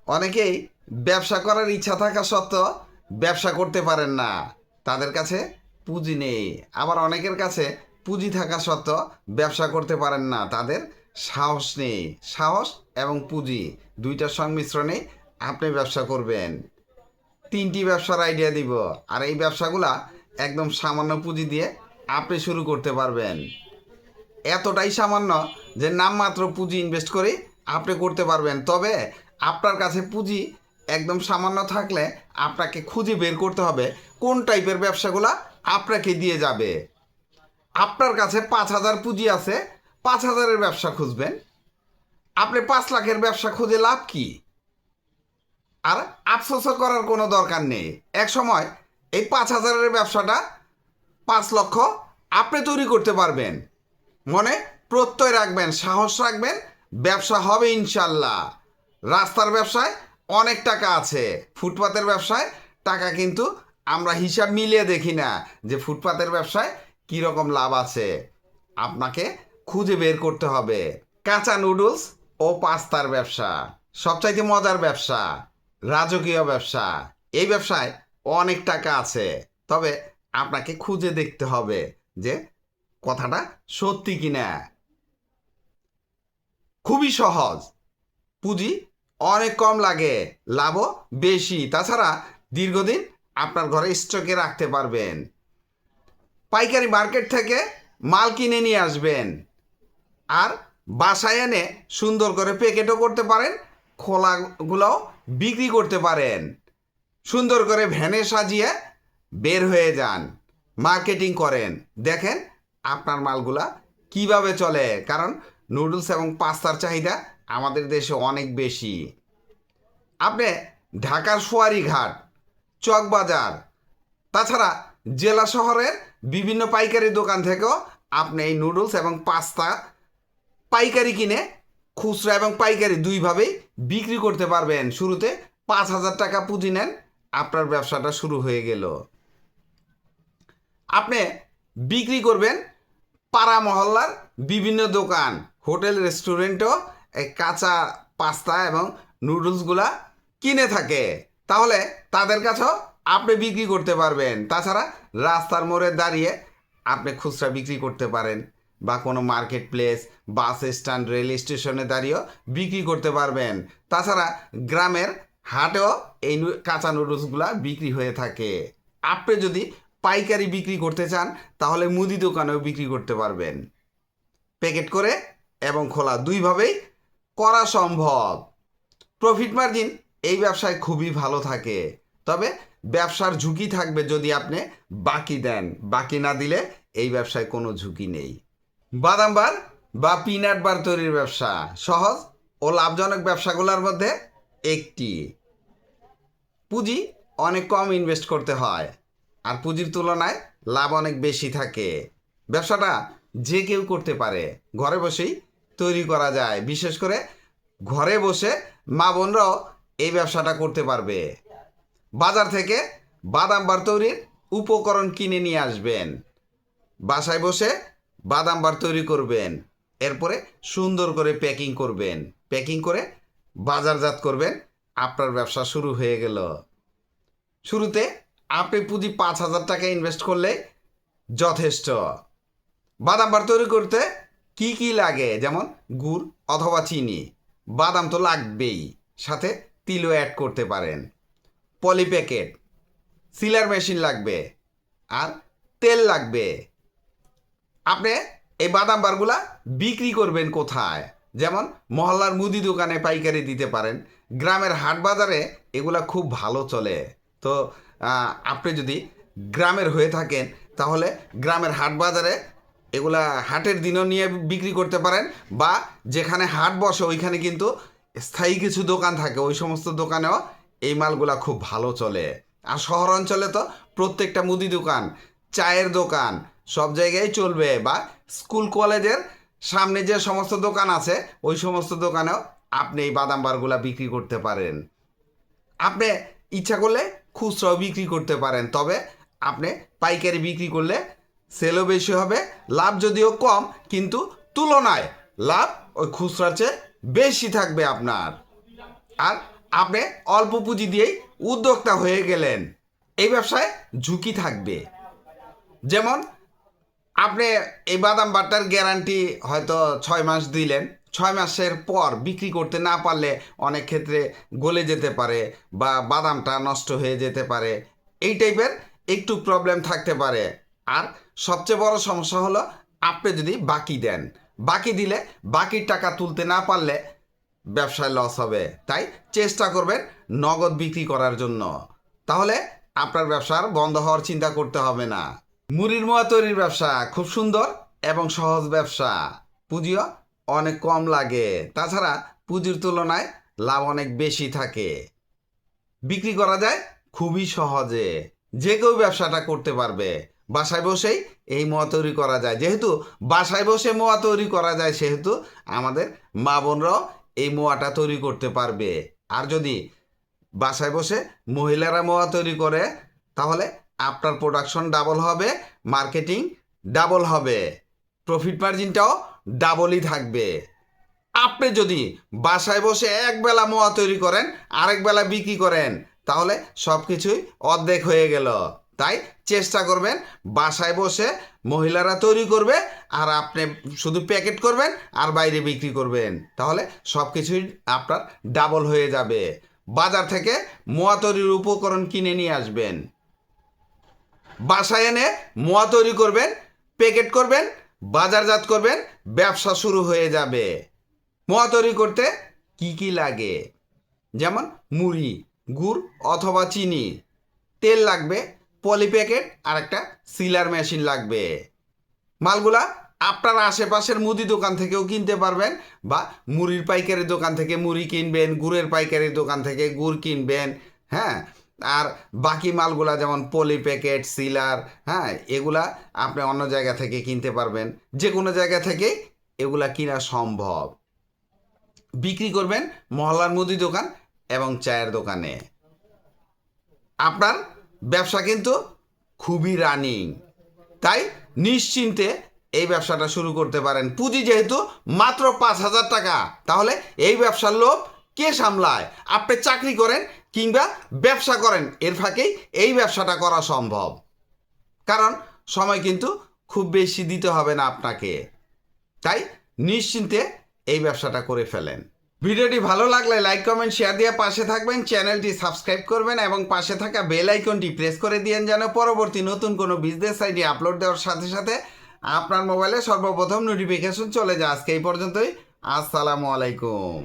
অনেকেই ব্যবসা করার ইচ্ছা থাকা সত্ত্বেও ব্যবসা করতে পারেন না, তাদের কাছে পুঁজি নেই। আবার অনেকের কাছে পুঁজি থাকা সত্ত্বেও ব্যবসা করতে পারেন না, তাদের সাহস নেই। সাহস এবং পুঁজি দুইটার সংমিশ্রণে আপনি ব্যবসা করবেন। তিনটি ব্যবসার আইডিয়া দিব, আর এই ব্যবসাগুলা একদম সামান্য পুঁজি দিয়ে আপনি শুরু করতে পারবেন। এতটাই সামান্য যে নামমাত্র পুঁজি ইনভেস্ট করে আপনি করতে পারবেন। তবে আপনার কাছে পুঁজি একদম সামান্য থাকলে আপনাকে খুঁজে বের করতে হবে কোন টাইপের ব্যবসাগুলো আপনাকে দিয়ে যাবে। আপনার কাছে 5,000 পুঁজি আছে, 5,000-এর ব্যবসা খুঁজবেন। আপনি 5 লাখের ব্যবসা খুঁজে লাভ কি? আর আফসোসও করার কোনো দরকার নেই। এক সময় এই 5,000-এর ব্যবসাটা 5 লক্ষ আপনি তৈরি করতে পারবেন। মনে প্রত্যয় রাখবেন, সাহস রাখবেন, ব্যবসা হবে ইনশাল্লাহ। রাস্তার ব্যবসায় অনেক টাকা আছে, ফুটপাতের ব্যবসায় টাকা কিন্তু আমরা হিসাব মিলিয়ে দেখি না যে ফুটপাতের ব্যবসায় কীরকম লাভ আছে। আপনাকে খুঁজে বের করতে হবে। কাঁচা নুডলস ও পাস্তার ব্যবসা সবচাইতে মজার ব্যবসা, রাজকীয় ব্যবসা। এই ব্যবসায় অনেক টাকা আছে, তবে আপনাকে খুঁজে দেখতে হবে যে কথাটা সত্যি কিনা। খুবই সহজ, পুঁজি অনেক কম লাগে, লাভও বেশি। তাছাড়া দীর্ঘদিন আপনার ঘরে স্টকে রাখতে পারবেন। পাইকারি মার্কেট থেকে মাল কিনে নিয়ে আসবেন, আর বাসায় এনে সুন্দর করে প্যাকেটও করতে পারেন, খোলাগুলোও বিক্রি করতে পারেন। সুন্দর করে ভ্যানে সাজিয়ে বের হয়ে যান, মার্কেটিং করেন, দেখেন আপনার মালগুলা কিভাবে চলে। কারণ নুডলস এবং পাস্তার চাহিদা আমাদের দেশে অনেক বেশি। আপনি ঢাকার সোয়ারিঘাট, চকবাজার, তাছাড়া জেলা শহরের বিভিন্ন পাইকারি দোকান থেকেও আপনি এই নুডলস এবং পাস্তা পাইকারি কিনে খুচরা এবং পাইকারি দুইভাবেই বিক্রি করতে পারবেন। শুরুতে 5,000 টাকা পুঁজি নেন, আপনার ব্যবসাটা শুরু হয়ে গেল। আপনি বিক্রি করবেন পাড়া মহল্লার বিভিন্ন দোকান, হোটেল, রেস্টুরেন্টও এই কাঁচা পাস্তা এবং নুডলসগুলা কিনে থাকে, তাহলে তাদের কাছেও আপনি বিক্রি করতে পারবেন। তাছাড়া রাস্তার মোড়ে দাঁড়িয়ে আপনি খুচরা বিক্রি করতে পারেন, বা কোনো market place, bus stand, rail স্টেশনে দাঁড়িয়েও বিক্রি করতে পারবেন। তাছাড়া গ্রামের হাটেও এই কাঁচা নুডলসগুলা বিক্রি হয়ে থাকে। আপনি যদি পাইকারি বিক্রি করতে চান তাহলে মুদি দোকানেও বিক্রি করতে পারবেন। প্যাকেট করে এবং খোলা দুইভাবেই করা সম্ভব। প্রফিট মার্জিন এই ব্যবসায় খুবই ভালো থাকে, তবে ব্যবসার ঝুঁকি থাকবে যদি আপনি বাকি দেন। বাকি না দিলে এই ব্যবসায় কোনো ঝুঁকি নেই। বাদাম বার বা পিনাট বার তৈরির ব্যবসা সহজ ও লাভজনক ব্যবসাগুলোর মধ্যে একটি। পুঁজি অনেক কম ইনভেস্ট করতে হয়, আর পুঁজির তুলনায় লাভ অনেক বেশি থাকে। ব্যবসাটা যে কেউ করতে পারে, ঘরে বসেই তৈরি করা যায়। বিশেষ করে ঘরে বসে মা বোনরাও এই ব্যবসাটা করতে পারবে। বাজার থেকে বাদাম বার তৈরির উপকরণ কিনে নিয়ে আসবেন, বাসায় বসে বাদাম বার তৈরি করবেন, এরপরে সুন্দর করে প্যাকিং করবেন, প্যাকিং করে বাজারজাত করবেন, আপনার ব্যবসা শুরু হয়ে গেল। শুরুতে আপনি পুঁজি 5,000 টাকা ইনভেস্ট করলে যথেষ্ট। বাদাম বার তৈরি করতে কি কি লাগে, যেমন গুড় অথবা চিনি, বাদাম তো লাগবেই, সাথে তিলও অ্যাড করতে পারেন, পলি প্যাকেট, সিলার মেশিন লাগবে, আর তেল লাগবে। আপনি এই বাদাম বারগুলা বিক্রি করবেন কোথায়? যেমন মহল্লার মুদি দোকানে পাইকারি দিতে পারেন, গ্রামের হাট বাজারে এগুলা খুব ভালো চলে। তো আপনি যদি গ্রামের হয়ে থাকেন তাহলে গ্রামের হাট বাজারে এগুলা হাটের দিনও নিয়ে বিক্রি করতে পারেন, বা যেখানে হাট বসে ওইখানে কিন্তু স্থায়ী কিছু দোকান থাকে, ওই সমস্ত দোকানেও এই মালগুলা খুব ভালো চলে। আর শহর অঞ্চলে তো প্রত্যেকটা মুদি দোকান, চায়ের দোকান সব জায়গায় চলবে, বা স্কুল কলেজের সামনে যে সমস্ত দোকান আছে ওই সমস্ত দোকানেও আপনি এই বাদাম বারগুলা বিক্রি করতে পারেন। আপনি ইচ্ছা করলে খুচরাও বিক্রি করতে পারেন, তবে আপনি পাইকারি বিক্রি করলে সেলও বেশি হবে, লাভ যদিও কম, কিন্তু তুলনায় লাভ ওই খুচরার চেয়ে বেশি থাকবে আপনার। আর আপনি অল্প পুঁজি দিয়েই উদ্যোক্তা হয়ে গেলেন। এই ব্যবসায় ঝুঁকি থাকবে। যেমন আপনি এই বাদাম বাটার গ্যারান্টি হয়তো 6 মাস দিলেন, 6 মাসের পর বিক্রি করতে না পারলে অনেক ক্ষেত্রে গলে যেতে পারে বা বাদামটা নষ্ট হয়ে যেতে পারে, এই টাইপের একটু প্রবলেম থাকতে পারে। আর সবচেয়ে বড় সমস্যা হলো আপনি যদি বাকি দেন, বাকি দিলে বাকির টাকা তুলতে না পারলে ব্যবসায় লস হবে। তাই চেষ্টা করবেন নগদ বিক্রি করার জন্য, তাহলে আপনার ব্যবসার বন্ধ হওয়ার চিন্তা করতে হবে না। মুড়ির মোয়া তৈরির ব্যবসা খুব সুন্দর এবং সহজ ব্যবসা, পুঁজিও অনেক কম লাগে, তাছাড়া পুঁজির তুলনায় লাভ অনেক বেশি থাকে। বিক্রি করা যায় খুবই সহজে, যে কেউ ব্যবসাটা করতে পারবে। বাসায় বসেই এই মোয়া তৈরি করা যায়। যেহেতু বাসায় বসে মোয়া তৈরি করা যায়, সেহেতু আমাদের মা বোনরাও এই মোয়াটা তৈরি করতে পারবে। আর যদি বাসায় বসে মহিলারা মোয়া তৈরি করে, তাহলে আপনার প্রোডাকশন ডাবল হবে, মার্কেটিং ডাবল হবে, প্রফিট মার্জিনটাও ডাবলই থাকবে। আপনি যদি বাসায় বসে একবেলা মোয়া তৈরি করেন, আরেক বেলা বিক্রি করেন, তাহলে সব কিছুই অর্ধেক হয়ে গেল। তাই চেষ্টা করবেন বাসায় বসে মহিলারা তৈরি করবে আর আপনি শুধু প্যাকেট করবেন আর বাইরে বিক্রি করবেন, তাহলে সব কিছুই আপনার ডাবল হয়ে যাবে। বাজার থেকে মোয়া তৈরির উপকরণ কিনে নিয়ে আসবেন, বাসায় এনে মোয়া তৈরি করবেন, প্যাকেট করবেন, বাজারজাত করবেন, ব্যবসা শুরু হয়ে যাবে। মোয়া তৈরি করতে কি কি লাগে? যেমন মুড়ি, গুড় অথবা চিনি, তেল লাগবে, পলি প্যাকেট আর একটা সিলার মেশিন লাগবে। মালগুলা আপনার আশেপাশের মুদি দোকান থেকেও কিনতে পারবেন, বা মুড়ির পাইকারি দোকান থেকে মুড়ি কিনবেন, গুড়ের পাইকারি দোকান থেকে গুড় কিনবেন। হ্যাঁ, আর বাকি মালগুলা যেমন পলি প্যাকেট, সিলার, হ্যাঁ, এগুলা আপনি অন্য জায়গা থেকে কিনতে পারবেন। যে কোনো জায়গা থেকে এগুলা কিনা সম্ভব। বিক্রি করবেন মহল্লার মুদি দোকান এবং চায়ের দোকানে। আপনার ব্যবসা কিন্তু খুবই রানিং, তাই নিশ্চিন্তে এই ব্যবসাটা শুরু করতে পারেন। পুঁজি যেহেতু মাত্র 5,000 টাকা, তাহলে এই ব্যবসার লোভ কে সামলায়? আপনি চাকরি করেন কিংবা ব্যবসা করেন, এর ফাঁকেই এই ব্যবসাটা করা সম্ভব। কারণ সময় কিন্তু খুব বেশি দিতে হবে না আপনাকে, তাই নিশ্চিন্তে এই ব্যবসাটা করে ফেলেন। ভিডিওটি ভালো লাগলে লাইক, কমেন্ট, শেয়ার দিয়ে পাশে থাকবেন, চ্যানেলটি সাবস্ক্রাইব করবেন এবং পাশে থাকা বেল আইকনটি প্রেস করে দিয়েন, যেন পরবর্তী নতুন কোনো বিজনেস আইডিয়া আপলোড দেওয়ার সাথে সাথে আপনার মোবাইলে সর্বপ্রথম নোটিফিকেশন চলে যায়। আজকে এই পর্যন্তই। আসসালামু আলাইকুম।